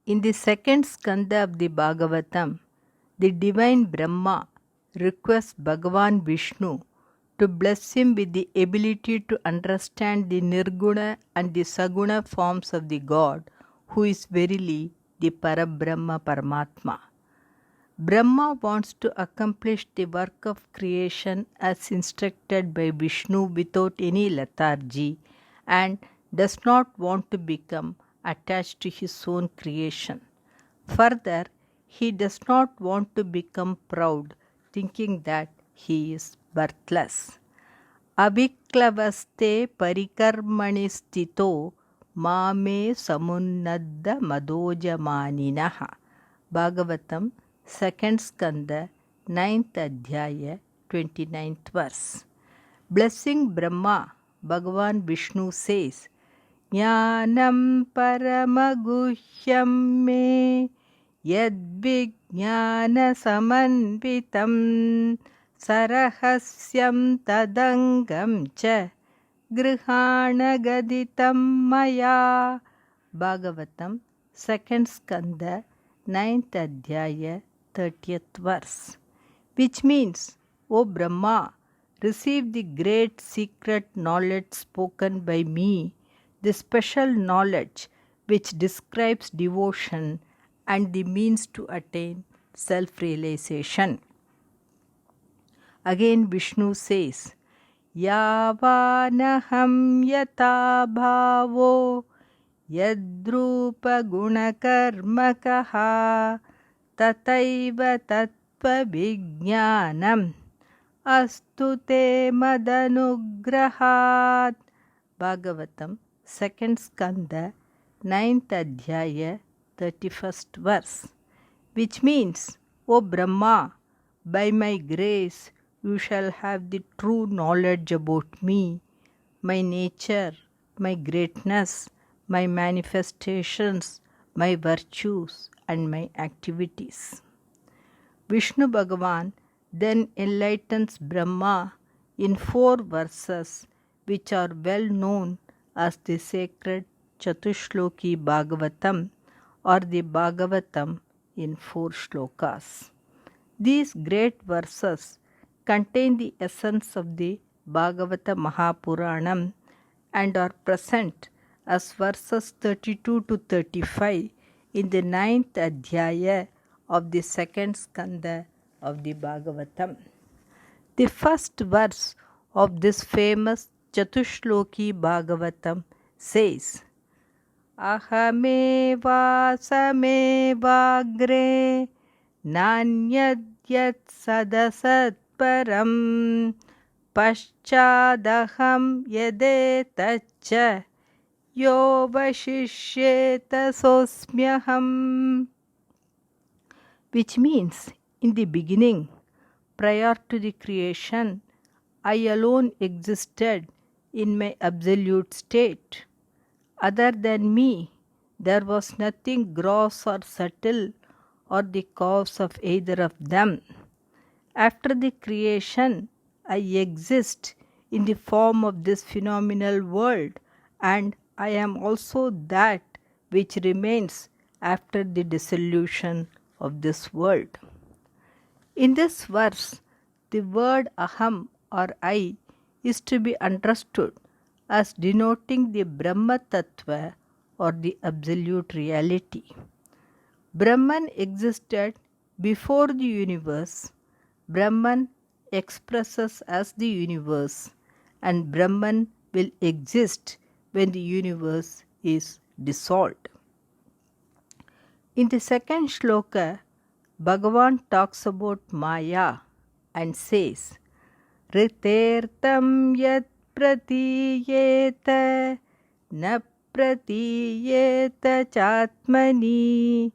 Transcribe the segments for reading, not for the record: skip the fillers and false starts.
In the second skanda of the Bhagavatam, the divine Brahma requests Bhagavan Vishnu to bless him with the ability to understand the Nirguna and the Saguna forms of the God, who is verily the Parabrahma Paramatma. Brahma wants to accomplish the work of creation as instructed by Vishnu without any lethargy and does not want to become attached to his own creation. Further, he does not want to become proud, thinking that he is birthless. Aviklavaste parikarmani stito mame samunnadda madojamaninaha. Bhagavatam, 2nd Skanda, 9th Adhyaya, 29th verse. Blessing Brahma, Bhagavan Vishnu says, Jnanam paramaguhyam me yadvijnana samanvitam sarahasyam tadangam cha grihana gaditam maya. Bhagavatam, 2nd Skanda, 9th Adhyaya, 30th verse. Which means, O Brahma, receive the great secret knowledge spoken by me, the special knowledge which describes devotion and the means to attain self-realization. Again Vishnu says, Yavanaham yata bhavo yadrupa gunakarmakaha tataiva tattva vijnanam astu te madanugrahat. Bhagavatam, 2nd Skanda, 9th Adhyaya, 31st verse. Which means, O Brahma, by my grace you shall have the true knowledge about me, my nature, my greatness, my manifestations, my virtues and my activities. Vishnu Bhagavan then enlightens Brahma in 4 verses which are well known as the sacred Chatushloki Bhagavatam or the Bhagavatam in 4 shlokas. These great verses contain the essence of the Bhagavata Mahapurana and are present as verses 32 to 35 in the 9th Adhyaya of the 2nd Skanda of the Bhagavatam. The first verse of this famous Chatushloki Bhagavatam says, Ahameva samevagre nanyadyat sadasat param paschadaham yadetacha yo vashishyeta sosmyaham. Which means, in the beginning, prior to the creation, I alone existed in my absolute state. Other than me, there was nothing gross or subtle or the cause of either of them. After the creation, I exist in the form of this phenomenal world, and I am also that which remains after the dissolution of this world. In this verse, the word aham or I is to be understood as denoting the Brahma Tattva or the absolute reality. Brahman existed before the universe, Brahman expresses as the universe, and Brahman will exist when the universe is dissolved. In the second shloka, Bhagavan talks about Maya and says, Ritertam yat pratiyeta na pratiyeta chatmani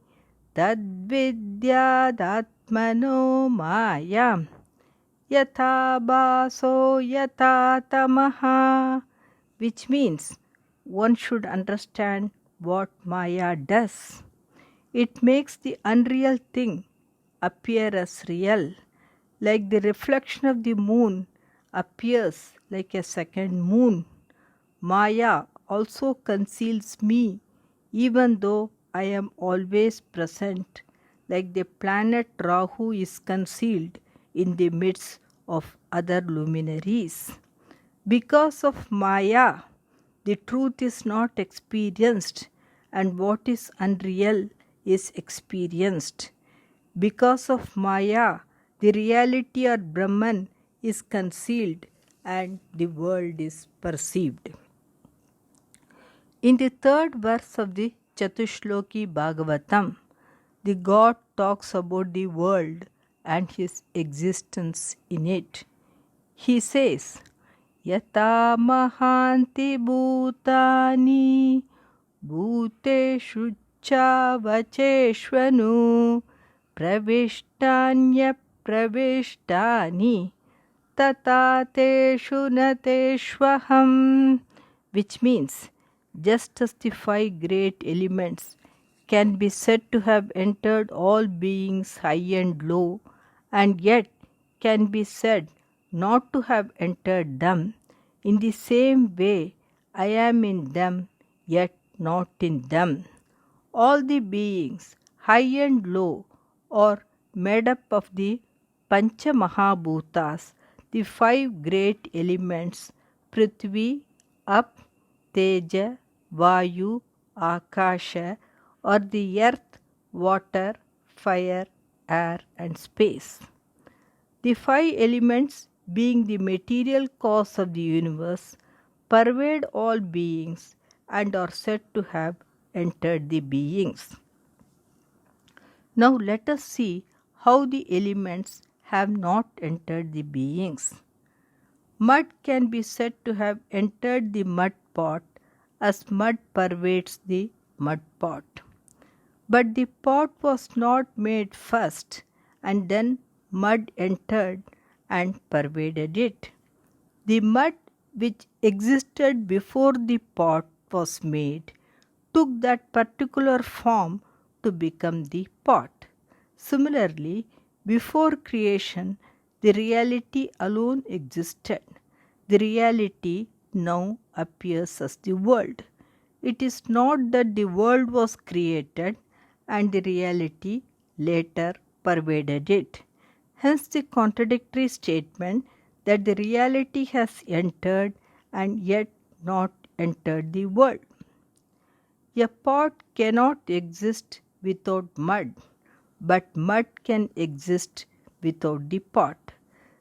tadvidyadatmano maya yatha baso yatha tamaha. Which means one should understand what Maya does. It makes the unreal thing appear as real, like the reflection of the moon appears like a second moon. Maya also conceals me, even though I am always present, like the planet Rahu is concealed in the midst of other luminaries. Because of Maya, the truth is not experienced, and what is unreal is experienced. Because of Maya, the reality or Brahman is concealed and the world is perceived. In the third verse of the Chatushloki Bhagavatam, the God talks about the world and his existence in it. He says, Yata mahanti bhutani bhuteshu chavacheshvanu pravishtanya pravishtani tata teshu nateshvaham, which means just as the five great elements can be said to have entered all beings high and low, and yet can be said not to have entered them, in the same way I am in them, yet not in them. All the beings, high and low, are made up of the Pancha Mahabhutas, the five great elements Prithvi, Up, Teja, Vayu, Akasha, or the earth, water, fire, air, and space. The five elements, being the material cause of the universe, pervade all beings and are said to have entered the beings. Now let us see how the elements have not entered the beings. Mud can be said to have entered the mud pot, as mud pervades the mud pot. But the pot was not made first, and then mud entered and pervaded it. The mud which existed before the pot was made took that particular form to become the pot. Similarly, before creation, the reality alone existed. The reality now appears as the world. It is not that the world was created and the reality later pervaded it. Hence the contradictory statement that the reality has entered and yet not entered the world. A pot cannot exist without mud, but mud can exist without the pot.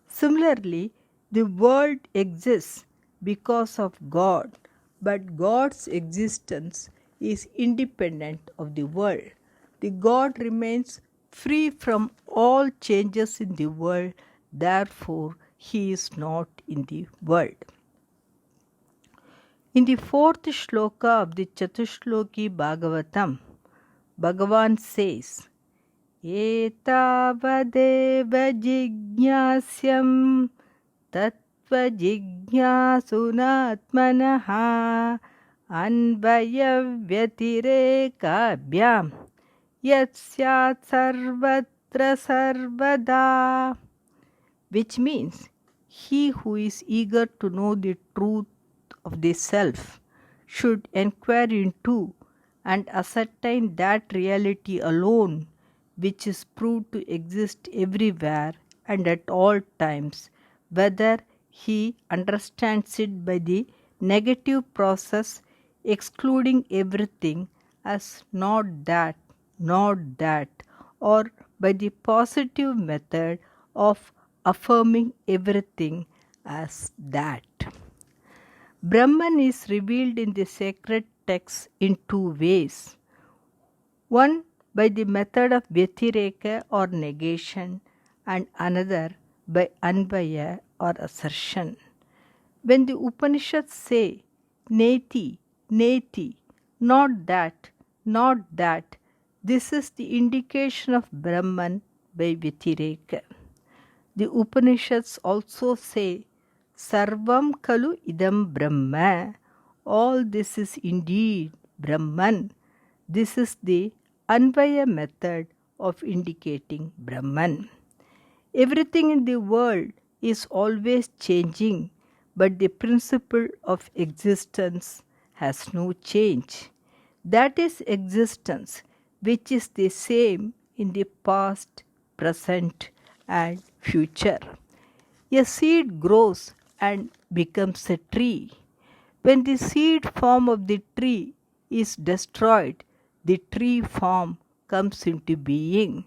Similarly, the world exists because of God, but God's existence is independent of the world. The God remains free from all changes in the world, therefore he is not in the world. In the fourth shloka of the Chatushloki Bhagavatam, Bhagavan says, Etavadeva jignasyam tattva jignasunatmanaha anvayavyatirekabyam yat syat sarvatra sarvada, which means he who is eager to know the truth of the self should inquire into and ascertain that reality alone which is proved to exist everywhere and at all times, whether he understands it by the negative process excluding everything as not that, or by the positive method of affirming everything as that. Brahman is revealed in the sacred texts in two ways. One by the method of Vyatireka or negation, and another by Anvaya or assertion. When the Upanishads say Neti, Neti, not that, this is the indication of Brahman by Vyatireka. The Upanishads also say Sarvam Kalu Idam Brahma, all this is indeed Brahman. This is the Anvaya method of indicating Brahman. Everything in the world is always changing, but the principle of existence has no change. That is existence, which is the same in the past, present, and future. A seed grows and becomes a tree. When the seed form of the tree is destroyed, the tree form comes into being.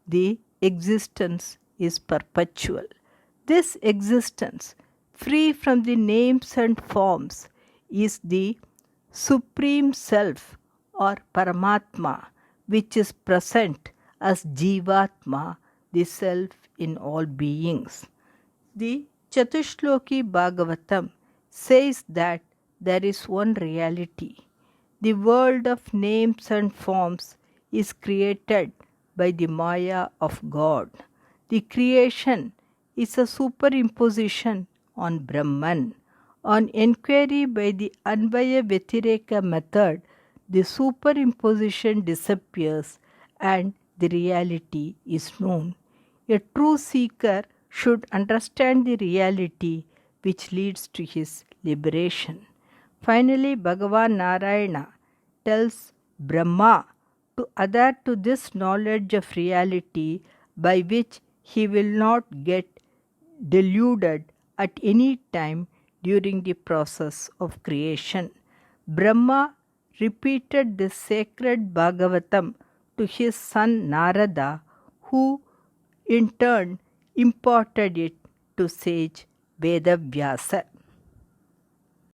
The existence is perpetual. This existence, free from the names and forms, is the Supreme Self or Paramatma, which is present as Jivatma, the Self in all beings. The Chatushloki Bhagavatam says that there is one reality. The world of names and forms is created by the Maya of God. The creation is a superimposition on Brahman. On inquiry by the Anvaya Vyatireka method, the superimposition disappears and the reality is known. A true seeker should understand the reality which leads to his liberation. Finally, Bhagavan Narayana tells Brahma to adhere to this knowledge of reality by which he will not get deluded at any time during the process of creation. Brahma repeated this sacred Bhagavatam to his son Narada, who in turn imparted it to sage Vedavyasa.